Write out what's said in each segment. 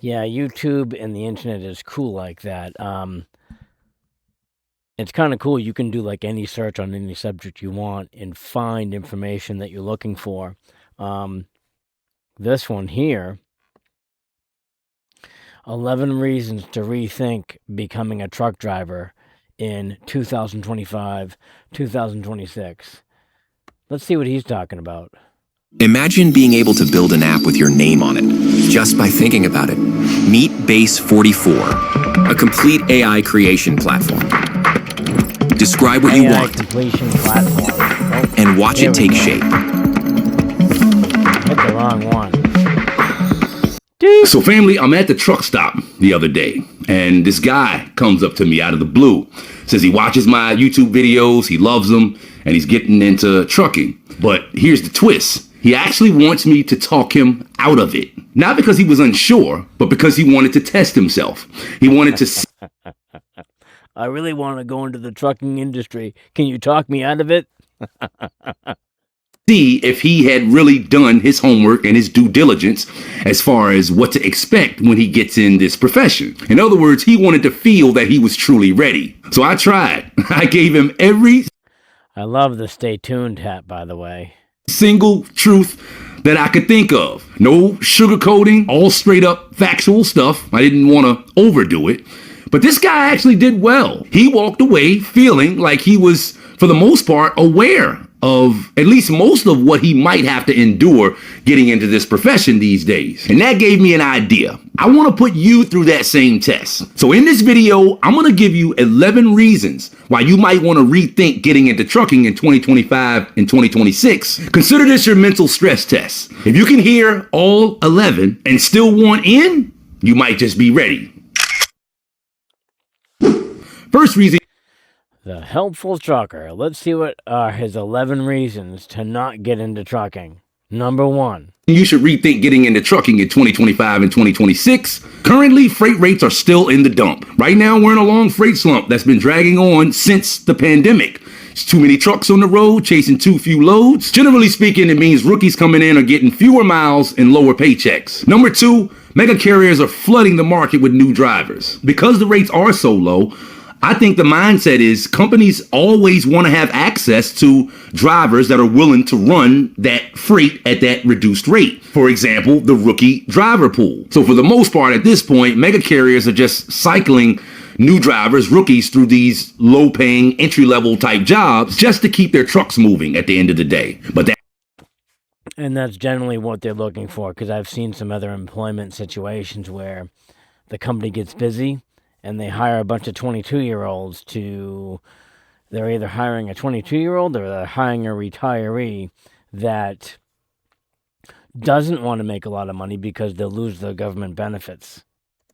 Yeah, YouTube and the internet is cool like that. It's kind of cool. You can do like any search on any subject you want and find information that you're looking for. Um, this one here, 11 reasons to rethink becoming a truck driver in 2025, 2026. Let's see what he's talking about. Imagine being able to build an app with your name on it, just by thinking about it. Meet Base 44, a complete AI creation platform. Describe what you AI want completion platform. Oh, and watch there it we take go. shape. Hit the wrong one. Dude. So family, I'm at the truck stop the other day, and this guy comes up to me out of the blue, says he watches my YouTube videos, he loves them, and he's getting into trucking. But here's the twist. He actually wants me to talk him out of it. Not because he was unsure, but because he wanted to test himself. He wanted to see I really want to go into the trucking industry. Can you talk me out of it? if he had really done his homework and his due diligence as far as what to expect when he gets in this profession. In other words, he wanted to feel that he was truly ready. So I tried. I gave him every I love the stay tuned hat, by the way. single truth that I could think of. No sugarcoating, all straight up factual stuff. I didn't want to overdo it. But this guy actually did well. He walked away feeling like he was, for the most part, aware of at least most of what he might have to endure getting into this profession these days. And that gave me an idea. I want to put you through that same test. So in this video, I'm going to give you 11 reasons why you might want to rethink getting into trucking in 2025 and 2026. Consider this your mental stress test. If you can hear all 11 and still want in, you might just be ready. First reason. The helpful trucker. Let's see what are his 11 reasons to not get into trucking. Number 1. You should rethink getting into trucking in 2025 and 2026. Currently, freight rates are still in the dump. Right now, we're in a long freight slump that's been dragging on since the pandemic. There's too many trucks on the road, chasing too few loads. Generally speaking, it means rookies coming in are getting fewer miles and lower paychecks. Number 2, mega carriers are flooding the market with new drivers. Because the rates are so low, I think the mindset is companies always want to have access to drivers that are willing to run that freight at that reduced rate. For example, the rookie driver pool. So for the most part at this point, mega carriers are just cycling new drivers, rookies, through these low-paying entry-level type jobs just to keep their trucks moving at the end of the day. And that's generally what they're looking for, because I've seen some other employment situations where the company gets busy and they hire a bunch of 22-year-olds they're either hiring a 22-year-old or they're hiring a retiree that doesn't want to make a lot of money because they'll lose their government benefits.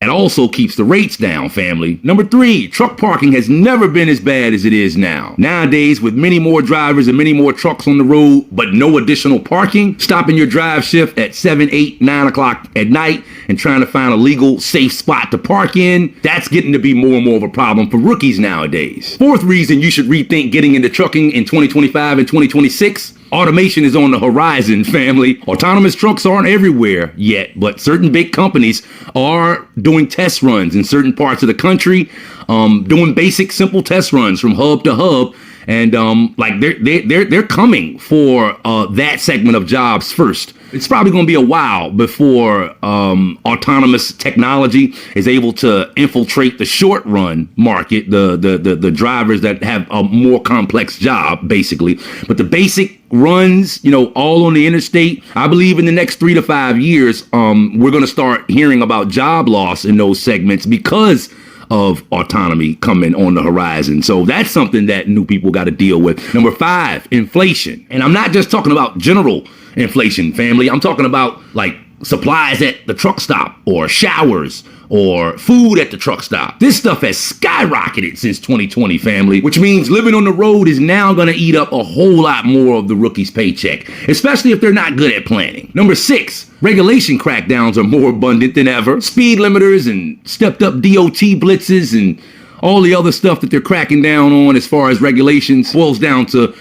It also keeps the rates down, family. Number 3, truck parking has never been as bad as it is now. Nowadays, with many more drivers and many more trucks on the road, but no additional parking, stopping your drive shift at 7, 8, 9 o'clock at night and trying to find a legal, safe spot to park in, that's getting to be more and more of a problem for rookies nowadays. 4th reason you should rethink getting into trucking in 2025 and 2026. Automation is on the horizon, family. Autonomous trucks aren't everywhere yet, but certain big companies are doing test runs in certain parts of the country, doing basic, simple test runs from hub to hub. And they're coming for that segment of jobs first. It's probably going to be a while before autonomous technology is able to infiltrate the short run market, the drivers that have a more complex job, basically. But the basic runs, all on the interstate, I believe in the next 3 to 5 years, we're going to start hearing about job loss in those segments because of autonomy coming on the horizon. So that's something that new people got to deal with. Number 5, inflation. And I'm not just talking about general inflation, family. I'm talking about like supplies at the truck stop or showers or food at the truck stop. This stuff has skyrocketed since 2020, family, which means living on the road is now going to eat up a whole lot more of the rookie's paycheck, especially if they're not good at planning. Number 6, regulation crackdowns are more abundant than ever. Speed limiters and stepped up DOT blitzes and all the other stuff that they're cracking down on as far as regulations boils down to.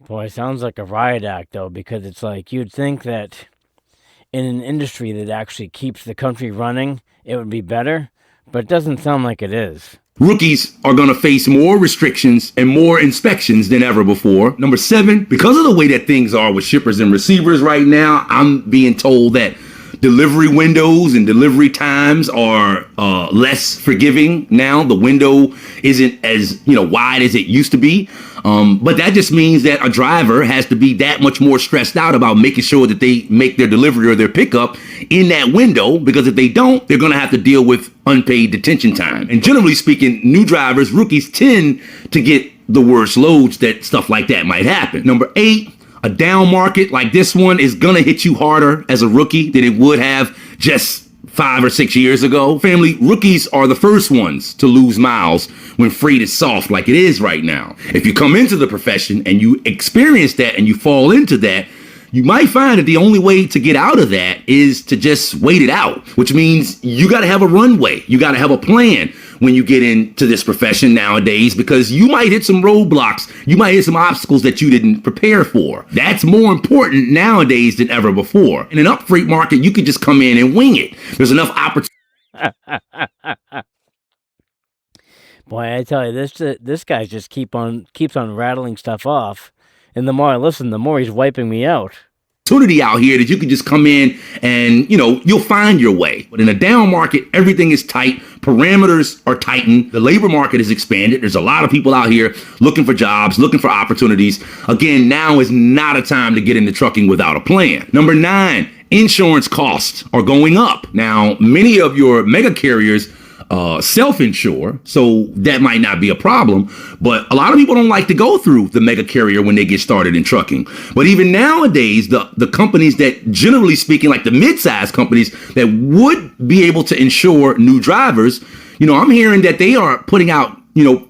Boy, sounds like a riot act, though, because it's like you'd think that in an industry that actually keeps the country running, it would be better, but it doesn't sound like it is. Rookies are going to face more restrictions and more inspections than ever before. Number 7, because of the way that things are with shippers and receivers right now, I'm being told that delivery windows and delivery times are less forgiving now. The window isn't as wide as it used to be. But that just means that a driver has to be that much more stressed out about making sure that they make their delivery or their pickup in that window, because if they don't, they're going to have to deal with unpaid detention time. And generally speaking, new drivers, rookies, tend to get the worst loads that stuff like that might happen. Number 8, a down market like this one is going to hit you harder as a rookie than it would have just 5 or 6 years ago. Family, rookies are the first ones to lose miles when freight is soft like it is right now. If you come into the profession and you experience that and you fall into that, you might find that the only way to get out of that is to just wait it out, which means you got to have a runway. You got to have a plan when you get into this profession nowadays, because you might hit some roadblocks. You might hit some obstacles that you didn't prepare for. That's more important nowadays than ever before. In an up freight market, you could just come in and wing it. There's enough opportunity. Boy, I tell you, this guy just keeps on rattling stuff off, and the more I listen, the more he's wiping me out. Opportunity out here that you can just come in and you'll find your way. But in a down market, everything is tight. Parameters are tightened. The labor market is expanded. There's a lot of people out here looking for jobs, looking for opportunities. Again, now is not a time to get into trucking without a plan. Number 9, insurance costs are going up. Now, many of your mega carriers self-insure, so that might not be a problem, but a lot of people don't like to go through the mega carrier when they get started in trucking. But even nowadays, the companies that, generally speaking, like the mid-sized companies that would be able to insure new drivers, I'm hearing that they are putting out,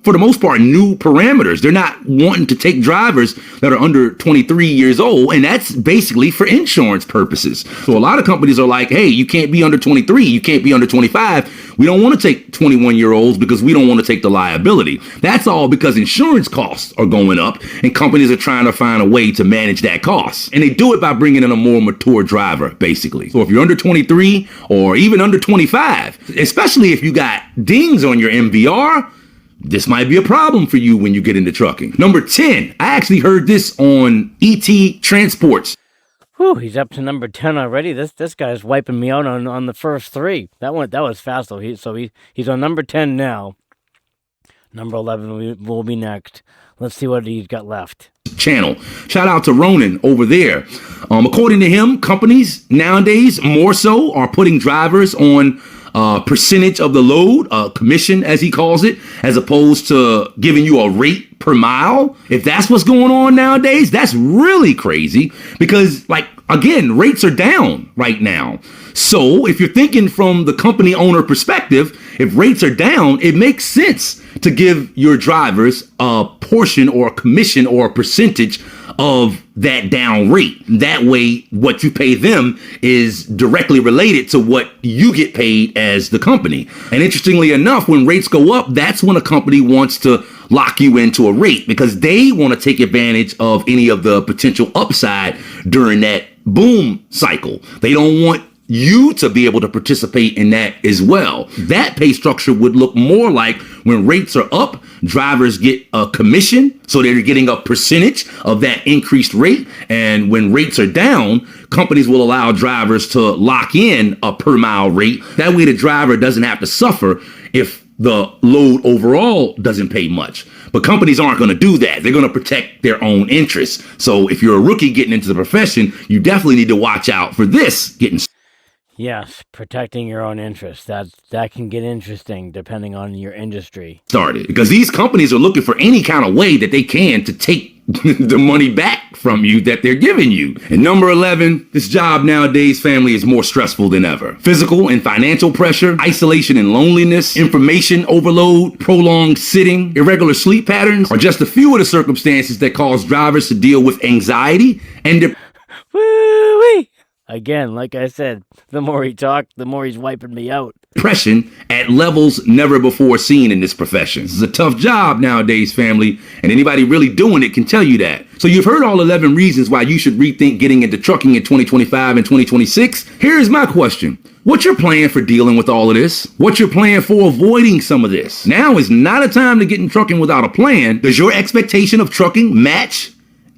for the most part, new parameters. They're not wanting to take drivers that are under 23 years old, and that's basically for insurance purposes. So a lot of companies are like, hey, you can't be under 23, you can't be under 25. We don't want to take 21-year-olds because we don't want to take the liability. That's all because insurance costs are going up, and companies are trying to find a way to manage that cost. And they do it by bringing in a more mature driver, basically. So if you're under 23 or even under 25, especially if you got dings on your MVR, this might be a problem for you when you get into trucking. Number 10, I actually heard this on ET Transports. Whew, he's up to number 10 already. This guy's wiping me out on the first 3. That was fast though. He's on number 10 now. Number 11 will be next. Let's see what he's got left. Channel. Shout out to Ronan over there. According to him, companies nowadays more so are putting drivers on percentage of the load, commission as he calls it, as opposed to giving you a rate per mile. If that's what's going on nowadays, that's really crazy, because again, rates are down right now. So if you're thinking from the company owner perspective, if rates are down, it makes sense to give your drivers a portion or a commission or a percentage of that down rate. That way, what you pay them is directly related to what you get paid as the company. And interestingly enough, when rates go up, that's when a company wants to lock you into a rate, because they want to take advantage of any of the potential upside during that boom cycle. They don't want you to be able to participate in that as well. That pay structure would look more like when rates are up, drivers get a commission, so they're getting a percentage of that increased rate. And when rates are down, companies will allow drivers to lock in a per mile rate. That way the driver doesn't have to suffer if the load overall doesn't pay much. But companies aren't going to do that. They're going to protect their own interests. So if you're a rookie getting into the profession, you definitely need to watch out for this getting started. Yes, protecting your own interests. That can get interesting depending on your industry. Because these companies are looking for any kind of way that they can to take the money back from you that they're giving you. And number 11, this job nowadays, family, is more stressful than ever. Physical and financial pressure, isolation and loneliness, information overload, prolonged sitting, irregular sleep patterns are just a few of the circumstances that cause drivers to deal with anxiety and Woo-wee! Again, like I said, the more he talked, the more he's wiping me out. Depression at levels never before seen in this profession. This is a tough job nowadays, family, and anybody really doing it can tell you that. So you've heard all 11 reasons why you should rethink getting into trucking in 2025 and 2026. Here's my question. What's your plan for dealing with all of this? What's your plan for avoiding some of this? Now is not a time to get in trucking without a plan. Does your expectation of trucking match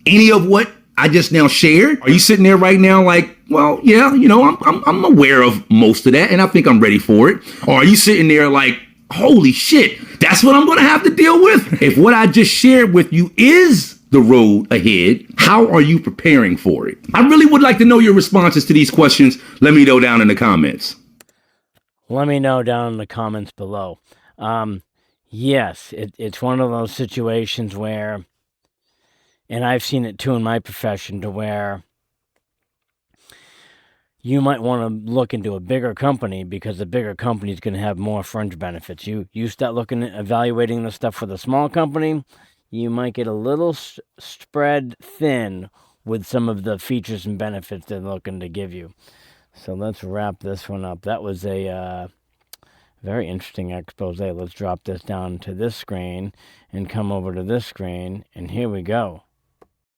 any of what I just now shared? Are you sitting there right now like, well, yeah, I'm aware of most of that and I think I'm ready for it? Or are you sitting there like, holy shit, that's what I'm going to have to deal with? If what I just shared with you is the road ahead, how are you preparing for it? I really would like to know your responses to these questions. Let me know down in the comments. Let me know down in the comments below. Yes, it's one of those situations where, and I've seen it too in my profession, to where you might want to look into a bigger company because the bigger company is going to have more fringe benefits. You start looking at evaluating the stuff for the small company, you might get a little spread thin with some of the features and benefits they're looking to give you. So let's wrap this one up. That was a very interesting expose. Let's drop this down to this screen and come over to this screen, and here we go.